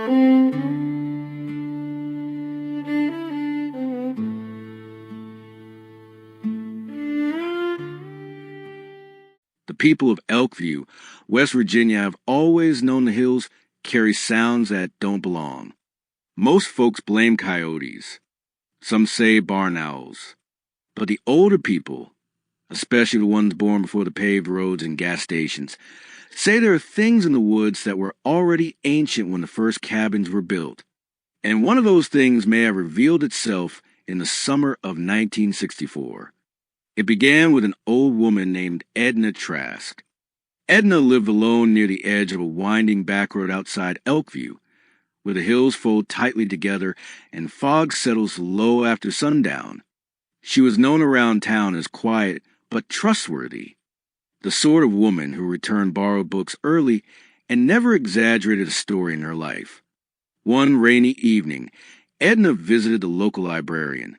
The people of Elkview, West Virginia, have always known the hills carry sounds that don't belong. Most folks blame coyotes. Some say barn owls. But the older people, especially the ones born before the paved roads and gas stations, say there are things in the woods that were already ancient when the first cabins were built. And one of those things may have revealed itself in the summer of 1964. It began with an old woman named Edna Trask. Edna lived alone near the edge of a winding back road outside Elkview, where the hills fold tightly together and fog settles low after sundown. She was known around town as quiet but trustworthy, the sort of woman who returned borrowed books early and never exaggerated a story in her life. One rainy evening, Edna visited the local librarian,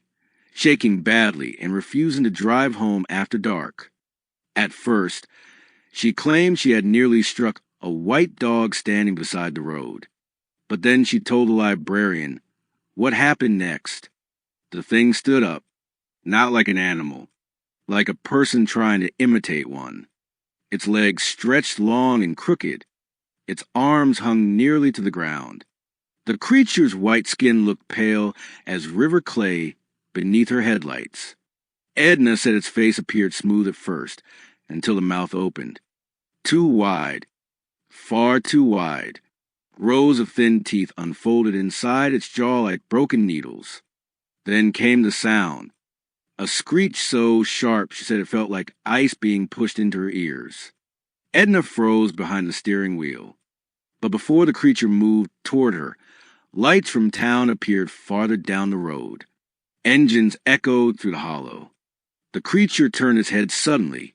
shaking badly and refusing to drive home after dark. At first, she claimed she had nearly struck a white dog standing beside the road. But then she told the librarian what happened next. The thing stood up, not like an animal, like a person trying to imitate one. Its legs stretched long and crooked. Its arms hung nearly to the ground. The creature's white skin looked pale as river clay beneath her headlights. Edna said its face appeared smooth at first, until the mouth opened. Too wide. Far too wide. Rows of thin teeth unfolded inside its jaw like broken needles. Then came the sound. A screech so sharp she said it felt like ice being pushed into her ears. Edna froze behind the steering wheel. But before the creature moved toward her, lights from town appeared farther down the road. Engines echoed through the hollow. The creature turned its head suddenly,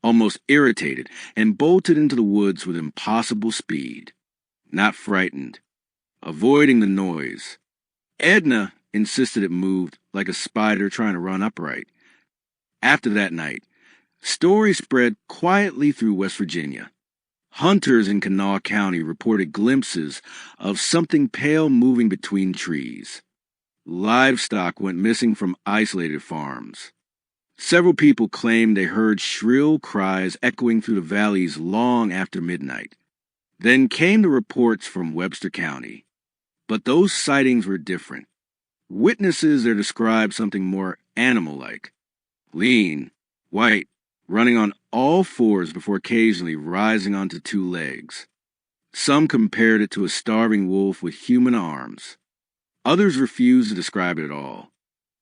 almost irritated, and bolted into the woods with impossible speed. Not frightened, avoiding the noise. Edna insisted it moved like a spider trying to run upright. After that night, stories spread quietly through West Virginia. Hunters in Kanawha County reported glimpses of something pale moving between trees. Livestock went missing from isolated farms. Several people claimed they heard shrill cries echoing through the valleys long after midnight. Then came the reports from Webster County. But those sightings were different. Witnesses there described something more animal-like. Lean, white, running on all fours before occasionally rising onto two legs. Some compared it to a starving wolf with human arms. Others refused to describe it at all.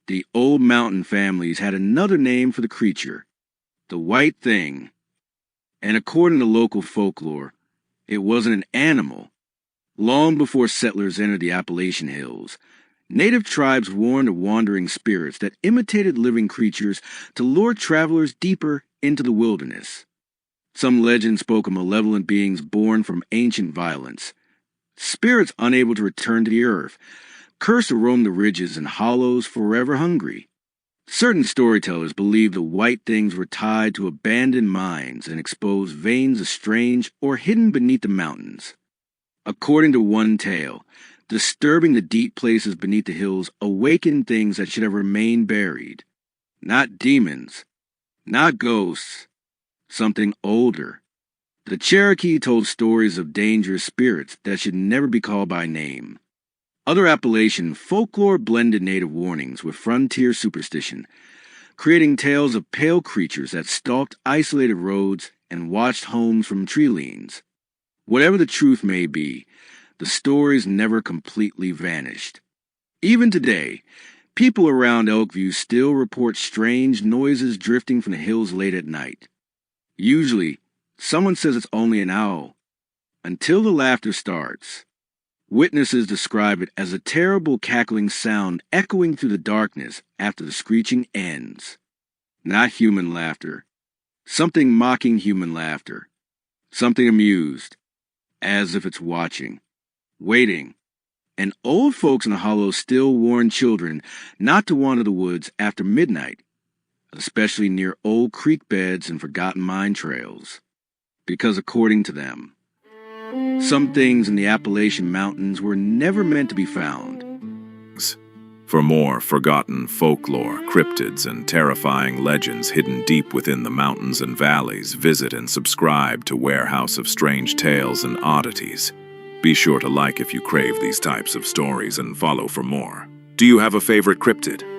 The old mountain families had another name for the creature, the white thing. And according to local folklore, it wasn't an animal. Long before settlers entered the Appalachian hills, native tribes warned of wandering spirits that imitated living creatures to lure travelers deeper into the wilderness. Some legends spoke of malevolent beings born from ancient violence, spirits unable to return to the earth, cursed to roam the ridges and hollows forever hungry. Certain storytellers believed the white things were tied to abandoned mines and exposed veins estranged or hidden beneath the mountains. According to one tale, disturbing the deep places beneath the hills awakened things that should have remained buried. Not demons, not ghosts, something older. The Cherokee told stories of dangerous spirits that should never be called by name. Other Appalachian folklore blended native warnings with frontier superstition, creating tales of pale creatures that stalked isolated roads and watched homes from tree leans. Whatever the truth may be, the stories never completely vanished. Even today, people around Elkview still report strange noises drifting from the hills late at night. Usually, someone says it's only an owl, until the laughter starts. Witnesses describe it as a terrible cackling sound echoing through the darkness after the screeching ends. Not human laughter. Something mocking human laughter. Something amused, as if it's watching, waiting. And old folks in the hollows still warn children not to wander the woods after midnight, especially near old creek beds and forgotten mine trails. Because according to them, Some things in the Appalachian Mountains were never meant to be found. For more forgotten folklore, cryptids, and terrifying legends hidden deep within the mountains and valleys, visit and subscribe to Warehouse of Strange Tales and Oddities. Be sure to like if you crave these types of stories and follow for more. Do you have a favorite cryptid?